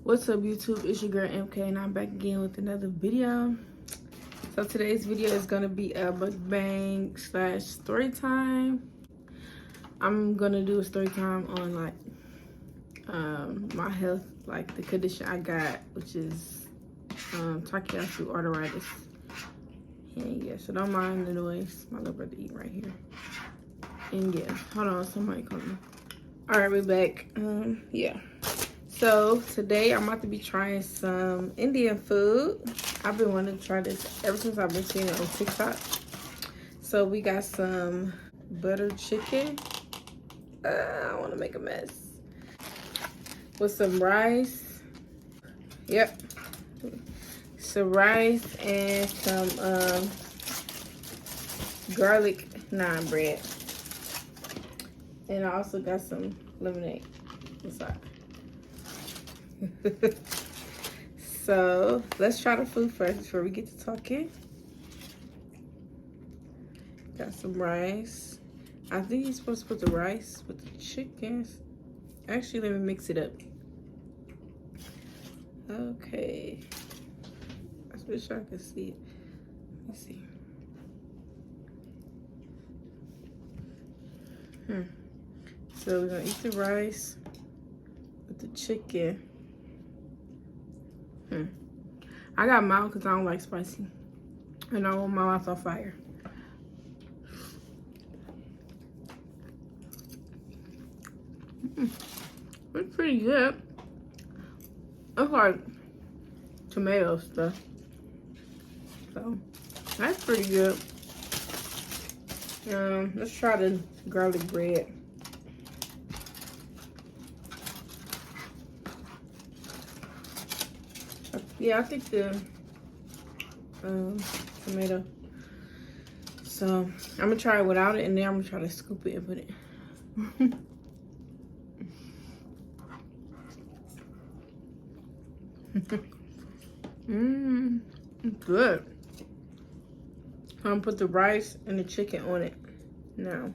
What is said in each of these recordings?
What's up, YouTube? It's your girl MK, and I'm back again with another video. So today's video is gonna be a mukbang slash story time. I'm gonna do a story time on like my health, like the condition I got, which is Takeyasu arthritis. And yeah, so don't mind the noise. My little brother eating right here. And yeah, hold on, somebody calling me. All right, we're back. Yeah. So today I'm about to be trying some Indian food. I've been wanting to try this ever since I've been seeing it on TikTok. So we got some butter chicken. I want to make a mess. With some rice. Yep. Some rice and some garlic naan bread. And I also got some lemonade inside. So let's try the food first before we get to talking. Got some rice. I think you're supposed to put the rice with the chickens. Actually, let me mix it up. Okay. I wish I could see it. Let me see. So we're gonna eat the rice with the chicken. I got mild because I don't like spicy. And I want my mouth on fire. It's pretty good. It's like tomato stuff. So that's pretty good. Let's try the garlic bread. Yeah, I think the tomato. So I'm gonna try it without it, and then I'm gonna try to scoop it and put it. It's good. I'm gonna put the rice and the chicken on it now.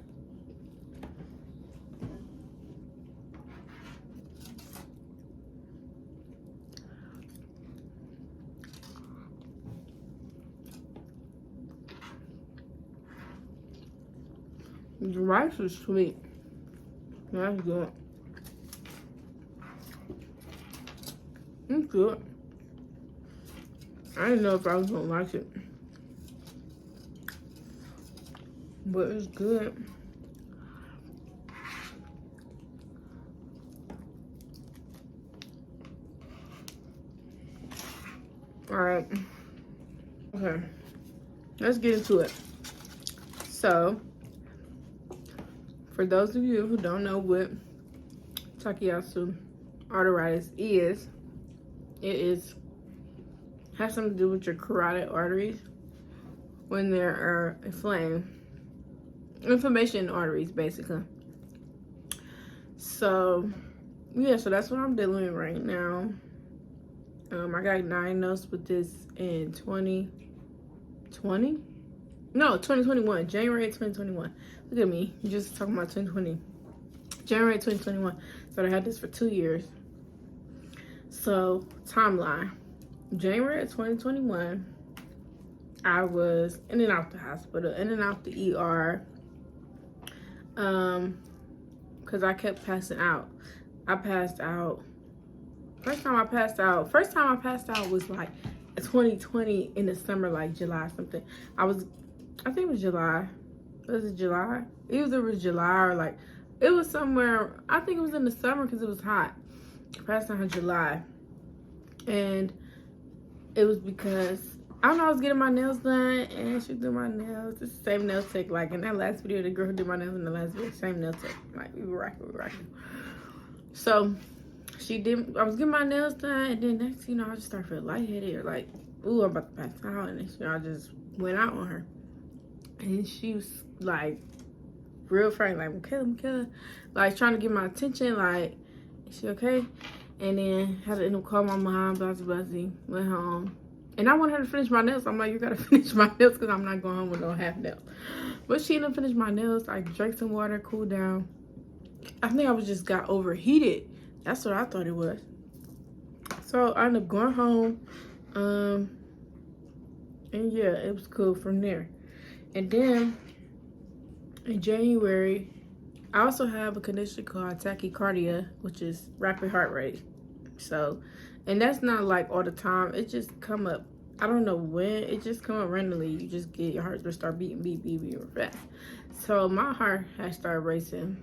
The rice is sweet. That's good. It's good. I didn't know if I was gonna like it, but it's good. All right. Okay. Let's get into it. So, for those of you who don't know what Takeyasu arthritis is, it has something to do with your carotid arteries when there are inflamed. Inflammation in arteries, basically. So, yeah, so that's what I'm dealing with right now. I got diagnosed with this in 2020? No, 2021. January 2021. Look at me. I'm just talking about 2020. January 2021. So I had this for 2 years. So, timeline. January of 2021, I was in and out the hospital, in and out the ER. Because I kept passing out. I passed out. First time I passed out was like 2020 in the summer, like July something. I think it was July. Was it July? Either it was July or like, it was somewhere, I think it was in the summer because it was hot. I passed out in July. And it was because, I don't know, I was getting my nails done and she did my nails. It's the same nail tech, like in that last video, the girl who did my nails in the last video, same nail tech. Like, we were rocking. So, I was getting my nails done, and then next thing you know, I just started feeling lightheaded, or like, ooh, I'm about to pass out, and then I just went out on her. And she was like, real frank, like, Michaela, like trying to get my attention, like, is she okay? And then had to end up calling my mom, blah, went home. And I want her to finish my nails. I'm like, you gotta finish my nails because I'm not going home with no half nails. But she ended up finishing my nails. I drank some water, cooled down. I think I just got overheated. That's what I thought it was. So So I ended up going home. And yeah, it was cool from there. And then in January, I also have a condition called tachycardia, which is rapid heart rate. So, and that's not like all the time. It just come up. I don't know when. It just come up randomly. You just get your heart to start beating, beat, real fast. So my heart has started racing.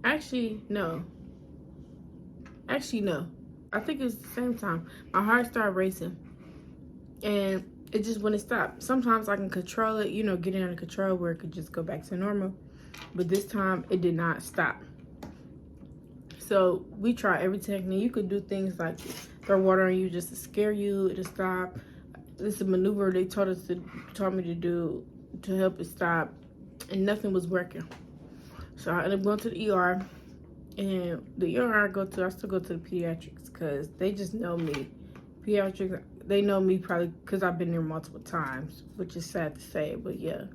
Actually, no. I think it's the same time. My heart started racing. And it just wouldn't stop. Sometimes I can control it, get it under control where it could just go back to normal. But this time, it did not stop. So we try every technique. You could do things like throw water on you just to scare you, to stop. This is a maneuver they taught me to do to help it stop. And nothing was working. So I ended up going to the ER. And the ER I still go to the pediatrics because they just know me. Pediatrics, they know me probably because I've been there multiple times, which is sad to say, but yeah.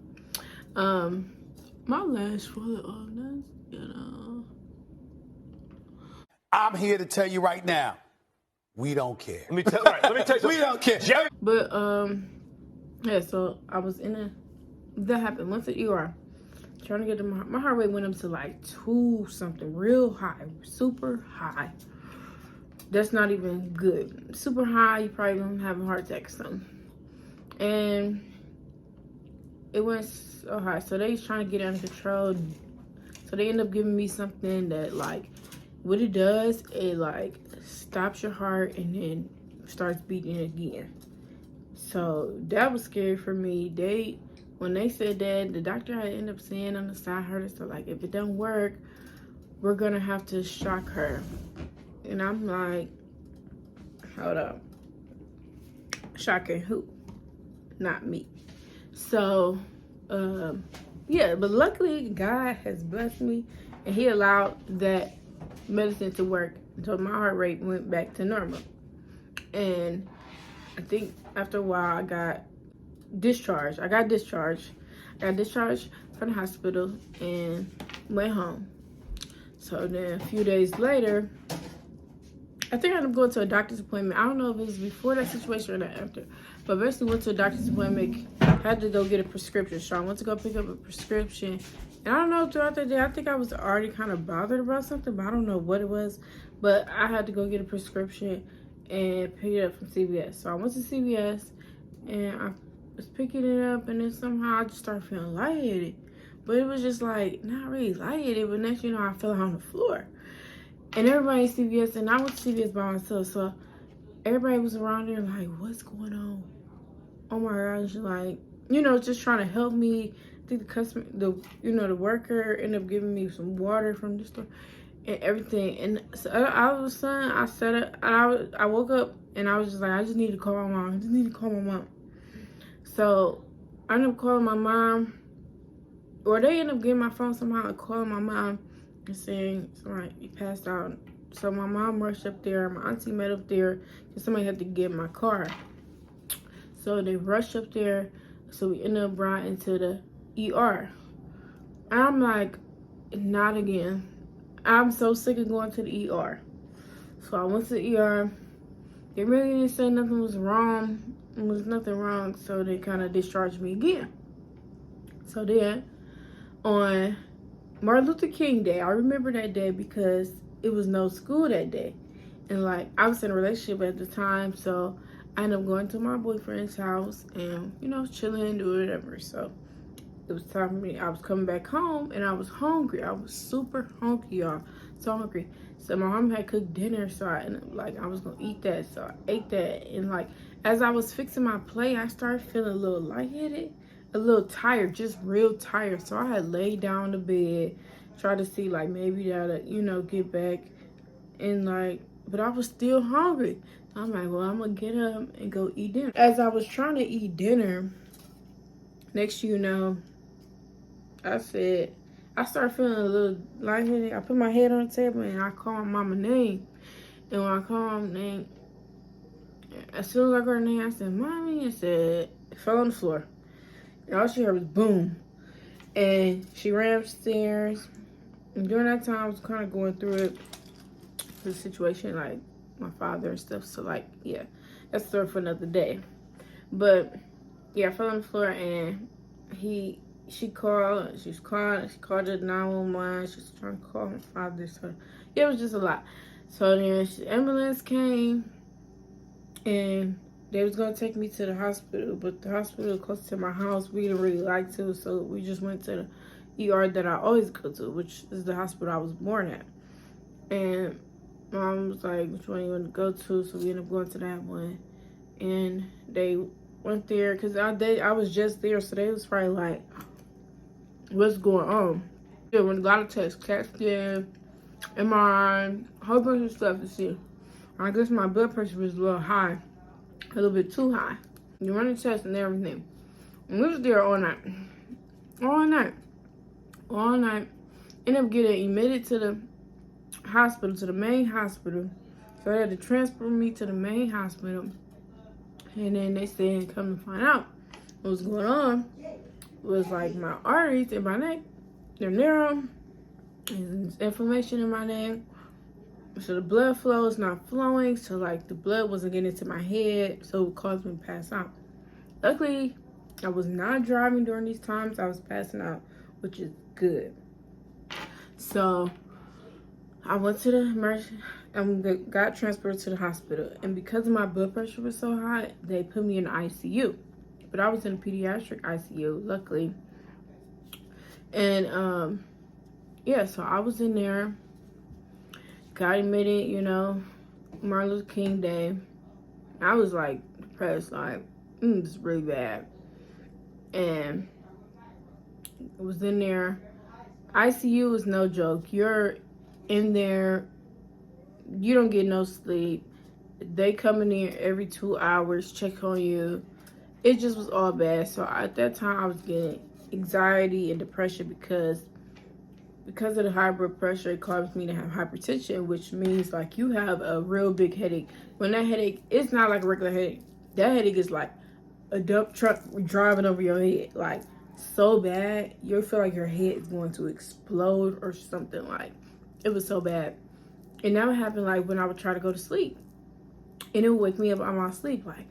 My last full of this, I'm here to tell you right now, we don't care. Let me tell you We don't care. But yeah, so I was that happened. Went to the ER, trying to get my heart rate went up to like 2 something, real high, super high. That's not even good. Super high, you probably gonna have a heart attack or something. And it went so high. So they was trying to get it under control. So they end up giving me something that, like, what it does, it like stops your heart and then starts beating again. So that was scary for me. When they said that, the doctor had ended up saying on the side, her, so like, if it don't work, we're gonna have to shock her. And I'm like, hold up. Shocking who? Not me. So, yeah, but luckily God has blessed me and he allowed that medicine to work until my heart rate went back to normal. And I think after a while I got discharged. I got discharged from the hospital and went home. So then a few days later, I think I ended up going to a doctor's appointment. I don't know if it was before that situation or after. But basically went to a doctor's appointment. Had to go get a prescription. So I went to go pick up a prescription. And I don't know, throughout the day, I think I was already kind of bothered about something. But I don't know what it was. But I had to go get a prescription and pick it up from CVS. So I went to CVS. And I was picking it up. And then somehow I just started feeling lightheaded. But it was just like, not really lightheaded. But next you know, I fell on the floor. And everybody in CVS, and I went to CVS by myself, so everybody was around there like, what's going on? Oh my gosh, like, just trying to help me. I think the customer, the worker ended up giving me some water from the store and everything. And so all of a sudden, I woke up and I was just like, I just need to call my mom. So I ended up calling my mom, or they ended up getting my phone somehow and calling my mom. Saying somebody passed out. So my mom rushed up there. My auntie met up there because somebody had to get my car. So they rushed up there. So we ended up brought into the ER. I'm like, not again. I'm so sick of going to the ER. So I went to the ER. They really didn't say nothing was wrong. There was nothing wrong. So they kind of discharged me again. So then on Martin Luther King Day, I remember that day because it was no school that day. And like, I was in a relationship at the time, so I ended up going to my boyfriend's house and, chilling, doing whatever. So it was time for me. I was coming back home and I was hungry. I was super hungry, y'all. So hungry. So my mom had cooked dinner, so I was gonna eat that. So I ate that. And like, as I was fixing my plate, I started feeling a little lightheaded. A little tired, just real tired. So I had laid down on the bed, tried to see like maybe that'll, get back. And like, but I was still hungry. I'm like, well, I'm gonna get up and go eat dinner. As I was trying to eat dinner, next I started feeling a little lightheaded. I put my head on the table and I called my mama's name. And when I called her name, as soon as I got her name, I said, Mommy, and it fell on the floor. And all she heard was boom. And she ran upstairs. And during that time, I was kind of going through the situation, like my father and stuff. So like, yeah, that's a story for another day. But yeah, I fell on the floor and she called the 911. She was trying to call my father. So yeah, it was just a lot. So then the ambulance came and they was gonna take me to the hospital, but the hospital close to my house, we didn't really like to, so we just went to the ER that I always go to, which is the hospital I was born at. And mom was like, which one you want to go to? So we ended up going to that one. And they went there, because I was just there, so they was probably like, what's going on? Yeah, when a lot of tests, CAT scan, MRI, a whole bunch of stuff to see. I guess my blood pressure was a little high, a little bit too high. You run the test and everything. And we was there all night. All night. Ended up getting admitted to the hospital, to the main hospital. So they had to transfer me to the main hospital. And then they said, come to find out what was going on. It was like my arteries in my neck, they're narrow. There's inflammation in my neck. So the blood flow is not flowing. So like the blood wasn't getting into my head. So it caused me to pass out. Luckily, I was not driving during these times. I was passing out, which is good. So I went to the emergency and got transferred to the hospital. And because my blood pressure was so high, they put me in the ICU. But I was in a pediatric ICU, luckily. And yeah, so I was in there. Got admitted, you know, Martin Luther King Day. I was like depressed, like, it's really bad. And I was in there. ICU is no joke. You're in there, you don't get no sleep. They come in here every 2 hours, check on you. It just was all bad. So at that time, I was getting anxiety and depression because of the high blood pressure. It caused me to have hypertension, which means like you have a real big headache. When that headache, it's not like a regular headache. That headache is like a dump truck driving over your head, like so bad. You feel like your head is going to explode or something. Like it was so bad. And that would happen like when I would try to go to sleep, and it would wake me up out of my sleep like,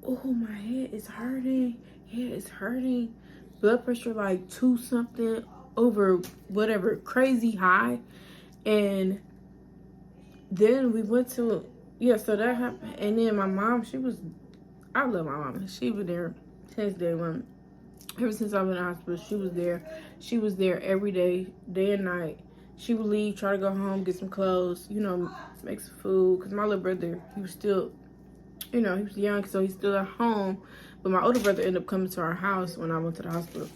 oh, my head is hurting. Head is hurting. Blood pressure like 2 something over whatever, crazy high. And then we went to, yeah, so that happened. And then my mom, I love my mom. She was there since day one. Ever since I've been in the hospital, she was there. She was there every day, day and night. She would leave, try to go home, get some clothes, you know, make some food. Because my little brother, he was still, you know, he was young, so he's still at home. But my older brother ended up coming to our house when I went to the hospital.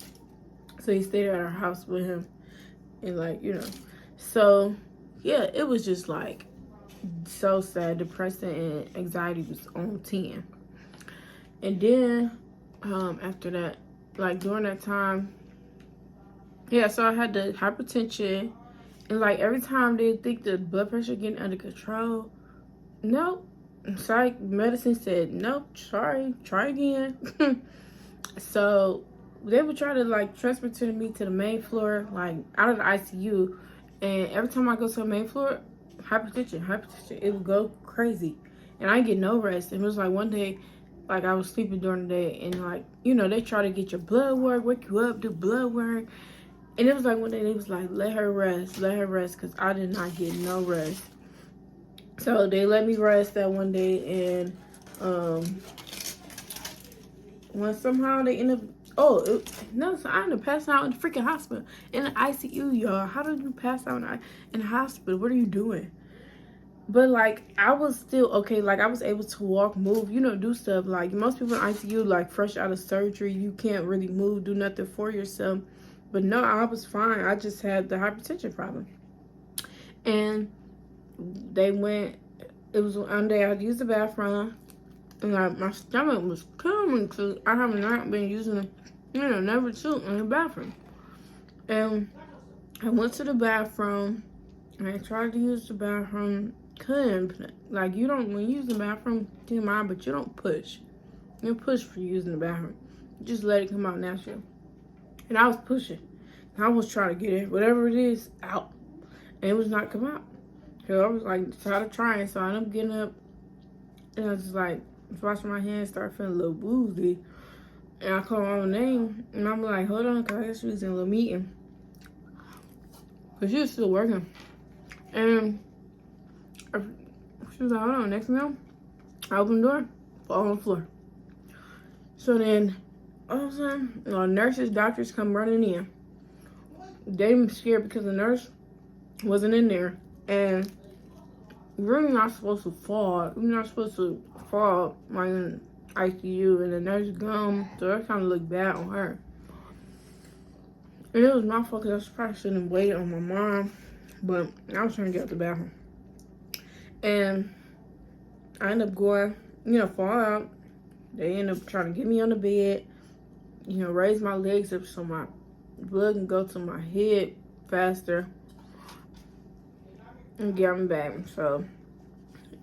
So he stayed at our house with him. And like, you know. So, yeah, it was just like so sad. Depressing and anxiety was on 10. And then, after that, like during that time, yeah, so I had the hypertension. And like every time they think the blood pressure getting under control, nope. Psych medicine said, nope, sorry, try again. So they would try to like transfer me to the main floor, like out of the ICU. And every time I go to the main floor, hypertension, it would go crazy. And I get no rest. And it was like one day, like I was sleeping during the day, and like, you know, they try to get your blood work, wake you up, do blood work. And it was like one day they was like, let her rest, because I did not get no rest. So they let me rest that one day, and when somehow they end up, so I ended up passing out in the freaking hospital, in the ICU, y'all. How did you pass out in the hospital? What are you doing? But like, I was still okay. Like, I was able to walk, move, you know, do stuff. Like, most people in ICU, like, fresh out of surgery, you can't really move, do nothing for yourself. But no, I was fine. I just had the hypertension problem. And they went, it was one day I had to use the bathroom. And like, my stomach was coming because I have not been using, you know, never took in the bathroom. And I went to the bathroom. And I tried to use the bathroom. Couldn't. Like, you don't, when you use the bathroom, do mind, but you don't push. You don't push for using the bathroom. You just let it come out naturally. And I was pushing. I was trying to get it, whatever it is, out. And it was not come out. So I was like, tired of trying. So I ended up getting up and I was just like, washing my hands, started feeling a little woozy. And I called my name and I'm like, hold on, because I guess she was in a little meeting. Because she was still working. And she was like, hold on, next thing you know, I opened the door, fall on the floor. So then, all of a sudden, nurses, doctors come running in. They were scared because the nurse wasn't in there. And you're really not supposed to fall. You're not supposed to fall like in ICU and the nurse gone. So that kind of looked bad on her. And it was my fault because I probably shouldn't have waited on my mom. But I was trying to get out the bathroom. And I ended up going, fall out. They ended up trying to get me on the bed, raise my legs up so my blood can go to my head faster and get me back. So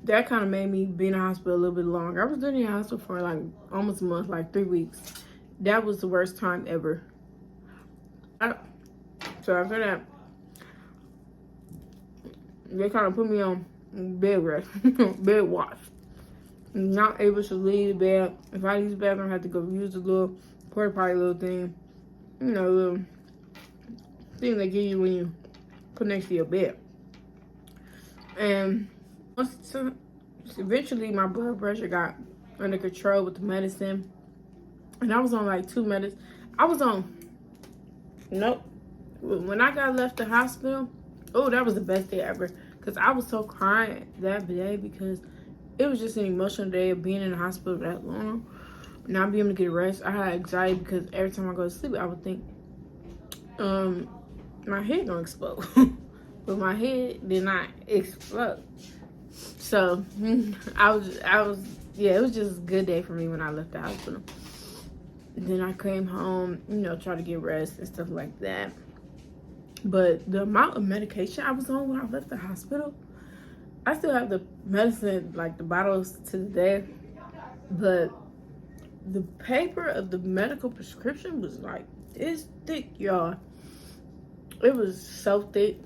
that kind of made me be in the hospital a little bit longer. I was in the hospital for like almost a month, like 3 weeks. That was the worst time ever. So after that, they kind of put me on bed rest, bed watch. Not able to leave the bed. If I use the bathroom, I have to go use the little porta potty little thing. Little thing they give you when you put next to your bed. And eventually my blood pressure got under control with the medicine. And I was on like 2 medicines. When I got left the hospital, oh, that was the best day ever. Because I was so crying that day because it was just an emotional day of being in the hospital that long. Not being able to get rest. I had anxiety because every time I go to sleep, I would think, my head gonna explode. But my head did not explode. So, it was just a good day for me when I left the hospital. Then I came home, try to get rest and stuff like that. But the amount of medication I was on when I left the hospital, I still have the medicine, like the bottles to the day. But the paper of the medical prescription was like this thick, y'all. It was so thick.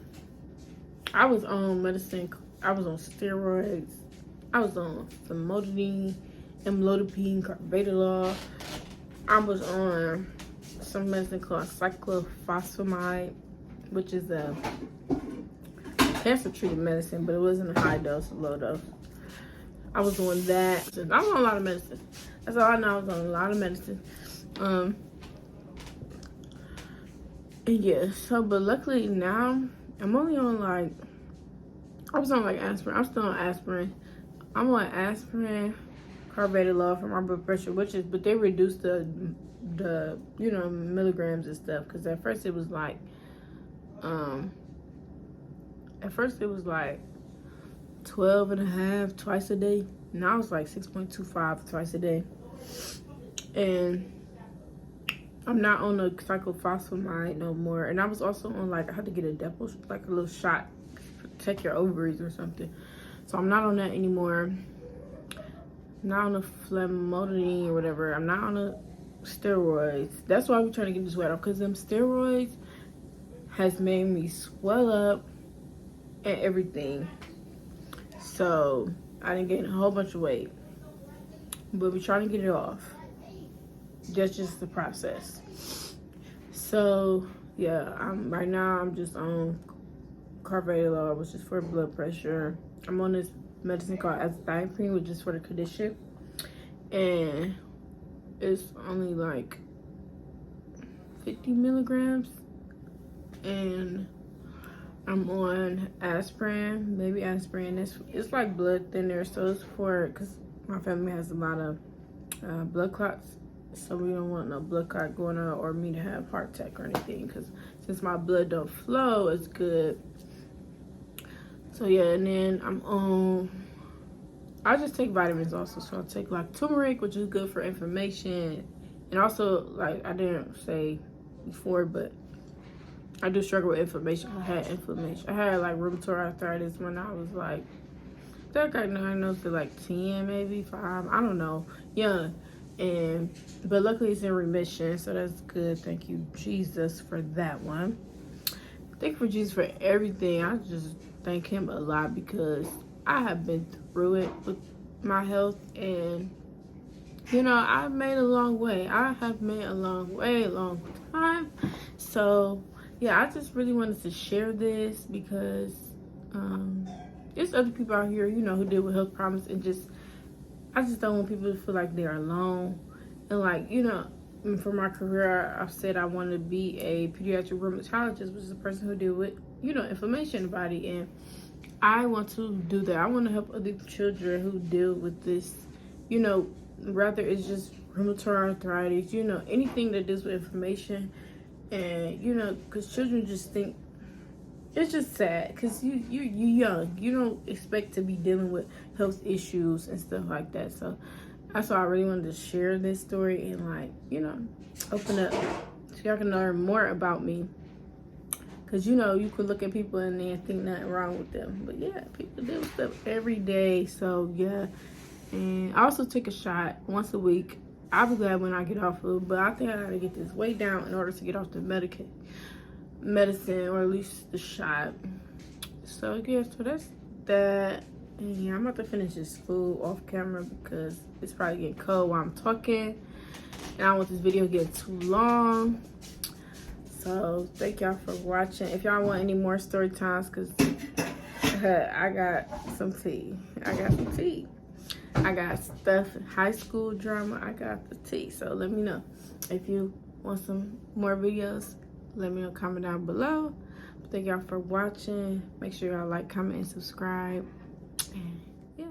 I was on medicine. I was on steroids. I was on famotidine, amlodipine, carvedilol. I was on some medicine called cyclophosphamide, which is a cancer treated medicine, but it wasn't a high dose, a low dose. I was on that. I was on a lot of medicine. That's all I know. I was on a lot of medicine. And yeah, but luckily now I'm only on I was on aspirin. I'm still on aspirin. I'm on aspirin, carvedilol for my blood pressure, but they reduced the milligrams and stuff. Cause at first it was 12.5 twice a day. Now it's 6.25 twice a day. And I'm not on the cyclophosphamide no more. And I was also on I had to get a depot, a little shot to protect your ovaries or something. So I'm not on that anymore. I'm not on the famotidine or whatever. I'm not on the steroids. That's why we're trying to get this weight off, because them steroids has made me swell up and everything. So I didn't gain a whole bunch of weight, but we're trying to get it off. That's just the process. So yeah, right now I'm just on carvedilol, which is for blood pressure. I'm on this medicine called azathioprine, which is for the condition, and it's only 50 milligrams. And I'm on aspirin, baby aspirin. It's like blood thinner, so it's because my family has a lot of blood clots, so we don't want no blood clot going on or me to have heart attack or anything, because since my blood don't flow, it's good. So yeah, and then I just take vitamins also. So I take turmeric, which is good for inflammation, and also I didn't say before, but I do struggle with inflammation. I had inflammation. I had rheumatoid arthritis when I was that got diagnosed at 10, maybe 5. I don't know, young. But luckily it's in remission, so that's good. Thank you, Jesus, for that one. thank you for Jesus for everything. I just thank him a lot because I have been through it with my health, and you know, I've made a long way. I have made a long way, a long time. So yeah, I just really wanted to share this because there's other people out here, you know, who deal with health problems, and just I just don't want people to feel like they're alone. And like, you know, for my career, I've said I want to be a pediatric rheumatologist, which is a person who deal with, you know, inflammation in the body. And I want to do that. I want to help other children who deal with this, you know, rather it's just rheumatoid arthritis, you know, anything that deals with inflammation. And, you know, because children just think, it's just sad because you're young. You don't expect to be dealing with health issues and stuff like that. So that's why I really wanted to share this story and, like, you know, open up so y'all can learn more about me. Because, you know, you could look at people and then think nothing wrong with them. But, yeah, people deal with stuff every day. So, yeah. And I also take a shot once a week. I'll be glad when I get off of it. But I think I got to get this weight down in order to get off the medicine, or at least the shot. So yeah, so that's that. And yeah, I'm about to finish this food off camera because it's probably getting cold while I'm talking, and I don't want this video to get too long. So thank y'all for watching. If y'all want any more story times, because I got some tea. I got stuff, high school drama. I got the tea. So let me know if you want some more videos. Let me know, comment down below. Thank y'all for watching. Make sure y'all like, comment, and subscribe. And yeah.